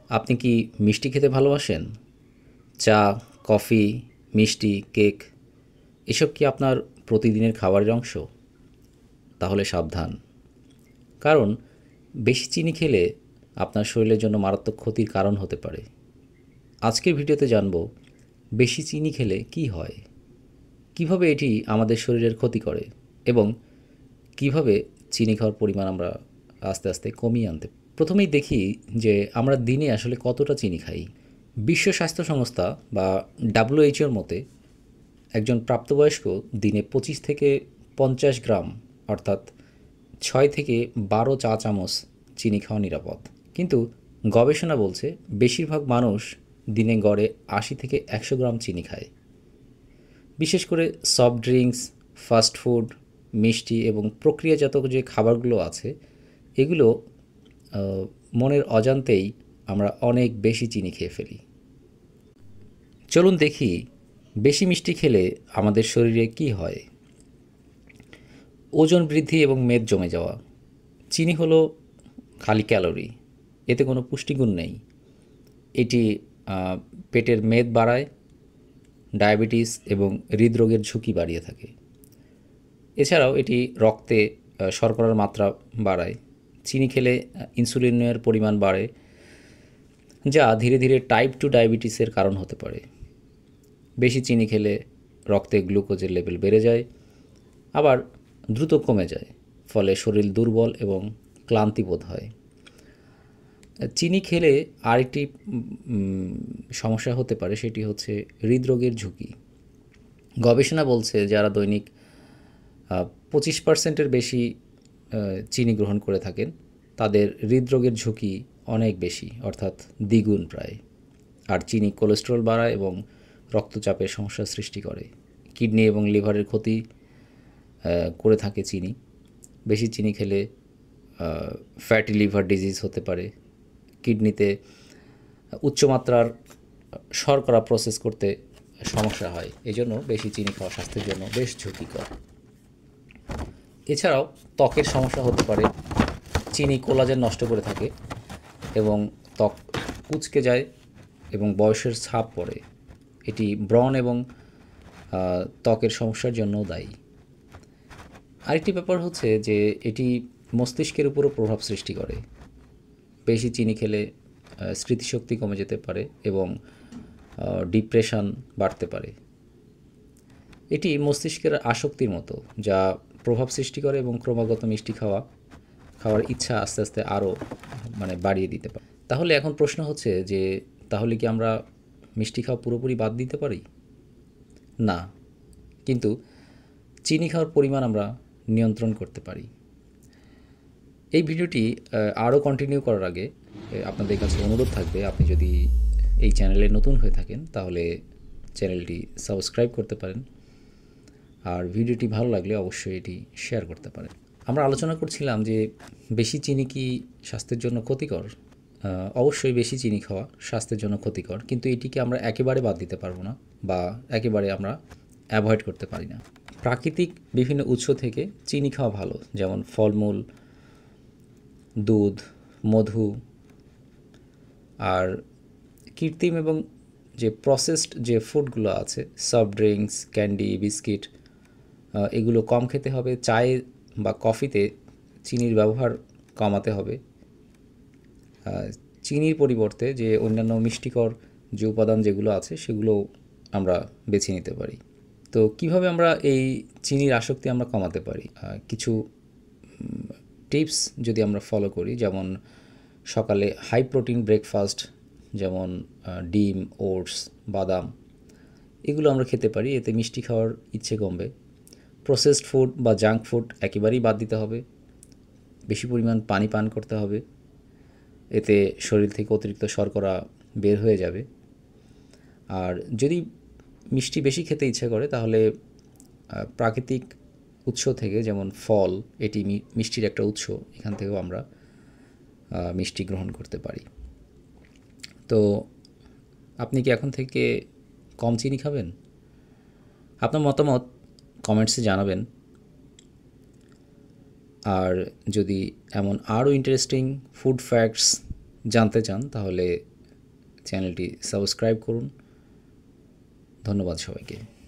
আপনি কি মিষ্টি খেতে ভালোবাসেন? চা, কফি, মিষ্টি, কেক এসব কি আপনার প্রতিদিনের খাবারের অংশ? তাহলে সাবধান। কারণ বেশি চিনি খেলে আপনার শরীরের জন্য মারাত্মক ক্ষতির কারণ হতে পারে। আজকের ভিডিওতে জানব বেশি চিনি খেলে কি হয়, কিভাবে এটি আমাদের শরীরের ক্ষতি করে এবং কিভাবে চিনি খাওয়ার পরিমাণ আমরা আস্তে আস্তে কমিয়ে আনতে। প্রথমেই দেখি যে আমরা দিনে আসলে কতটা চিনি খাই। বিশ্ব স্বাস্থ্য সংস্থা বা ডাব্লিউএইচওর মতে একজন প্রাপ্তবয়স্ক দিনে 25 থেকে 50 গ্রাম অর্থাৎ 6 থেকে 12 চা চামচ চিনি খাওয়া নিরাপদ। কিন্তু গবেষণা বলছে বেশিরভাগ মানুষ দিনে গড়ে 80 থেকে 100 গ্রাম চিনি খায়। বিশেষ করে সফট ড্রিঙ্কস, ফাস্ট ফুড, মিষ্টি এবং প্রক্রিয়াজাত যে খাবারগুলো আছে এগুলো মনের অজান্তেই আমরা অনেক বেশি চিনি খেয়ে ফেলি। চলুন দেখি বেশি মিষ্টি খেলে আমাদের শরীরে কি হয়। ওজন বৃদ্ধি এবং মেদ জমে যাওয়া। চিনি হলো খালি ক্যালোরি, এতে কোনো পুষ্টিগুণ নেই। এটি পেটের মেদ বাড়ায়, ডায়াবেটিস এবং হৃদরোগের ঝুঁকি বাড়িয়ে থাকে। এছাড়াও এটি রক্তে শর্করার মাত্রা বাড়ায়। চিনি খেলে ইনসুলিনের পরিমাণ বাড়ে, যা ধীরে ধীরে টাইপ 2 ডায়াবেটিসের কারণ হতে পারে। বেশি চিনি খেলে রক্তে গ্লুকোজের লেভেল বেড়ে যায়, আবার দ্রুত কমে যায়, ফলে শরীর দুর্বল এবং ক্লান্তি বোধ হয়। চিনি খেলে আরেকটি সমস্যা হতে পারে, সেটি হচ্ছে হৃদরোগের ঝুঁকি। গবেষণা বলছে যারা দৈনিক 25%-এর বেশি চিনি গ্রহণ করে থাকেন তাদের হৃদরোগের ঝুঁকি অনেক বেশি, অর্থাৎ দ্বিগুণ প্রায়। আর চিনি কোলেস্টেরল বাড়ায় এবং রক্তচাপের সমস্যার সৃষ্টি করে। কিডনি এবং লিভারের ক্ষতি করে থাকে চিনি। বেশি চিনি খেলে ফ্যাটি লিভার ডিজিজ হতে পারে। কিডনিতে উচ্চমাত্রার শর্করা প্রসেস করতে সমস্যা হয়, এজন্য বেশি চিনি খাওয়া স্বাস্থ্যের জন্য বেশ ঝুঁকিকর। এছাড়াও ত্বকের সমস্যা হতে পারে। চিনি কোলাজেন নষ্ট করে থাকে এবং ত্বক কুঁচকে যায় এবং বয়সের ছাপ পড়ে। এটি ব্রণ এবং ত্বকের সমস্যার জন্যও দায়ী। আরেকটি ব্যাপার হচ্ছে যে এটি মস্তিষ্কের উপরও প্রভাব সৃষ্টি করে। বেশি চিনি খেলে স্মৃতিশক্তি কমে যেতে পারে এবং ডিপ্রেশন বাড়তে পারে। এটি মস্তিষ্কের আসক্তির মতো, যা প্রভাব সৃষ্টি করে এবং ক্রমাগত মিষ্টি খাওয়ার ইচ্ছা আস্তে আস্তে আরও বাড়িয়ে দিতে পারে। তাহলে এখন প্রশ্ন হচ্ছে যে তাহলে কি আমরা মিষ্টি খাওয়া পুরোপুরি বাদ দিতে পারি? না, কিন্তু চিনি খাওয়ার পরিমাণ আমরা নিয়ন্ত্রণ করতে পারি। এই ভিডিওটি আরও কন্টিনিউ করার আগে আপনাদের কাছে অনুরোধ থাকবে, আপনি যদি এই চ্যানেলে নতুন হয়ে থাকেন তাহলে চ্যানেলটি সাবস্ক্রাইব করতে পারেন, আর ভিডিওটি ভালো লাগলে অবশ্যই এটি শেয়ার করতে পারেন। আমরা আলোচনা করছিলাম যে বেশি চিনি কি স্বাস্থ্যের জন্য ক্ষতিকর? অবশ্যই বেশি চিনি খাওয়া স্বাস্থ্যের জন্য ক্ষতিকর, কিন্তু এটিকে আমরা একেবারে বাদ দিতে পারবো না বা একেবারে আমরা অ্যাভয়েড করতে পারি না। প্রাকৃতিক বিভিন্ন উৎস থেকে চিনি খাওয়া ভালো, যেমন ফলমূল, দুধ, মধু। আর কৃত্রিম এবং যে প্রসেসড যে ফুডগুলো আছে, সফট ড্রিঙ্কস, ক্যান্ডি, বিস্কিট, এগুলো কম খেতে হবে। চায়ে বা কফিতে চিনির ব্যবহার কমাতে হবে। চিনির পরিবর্তে যে অন্যান্য মিষ্টিকর যে উপাদান যেগুলো আছে সেগুলো আমরা বেছে নিতে পারি। তো কিভাবে আমরা এই চিনির আসক্তি আমরা কমাতে পারি? কিছু টিপস যদি আমরা ফলো করি, যেমন সকালে হাই প্রোটিন ব্রেকফাস্ট, যেমন ডিম, ওটস, বাদাম, এগুলো আমরা খেতে পারি, এতে মিষ্টি খাওয়ার ইচ্ছে কমবে। প্রসেসড ফুড বা জাঙ্ক ফুড একেবারেই বাদ দিতে হবে। বেশি পরিমাণ পানি পান করতে হবে, এতে শরীর থেকে অতিরিক্ত শর্করা বের হয়ে যাবে। আর যদি মিষ্টি বেশি খেতে ইচ্ছে করে তাহলে প্রাকৃতিক উৎস থেকে, যেমন ফল, এটি মিষ্টির একটা উৎস, এখান থেকেও আমরা মিষ্টি গ্রহণ করতে পারি। তো আপনি কি এখন থেকে কম চিনি খাবেন? আপনার মতামত কমেন্টসে জানাবেন। আর যদি এমন আরও ইন্টারেস্টিং ফুড ফ্যাক্টস জানতে চান তাহলে চ্যানেলটি সাবস্ক্রাইব করুন। ধন্যবাদ সবাইকে।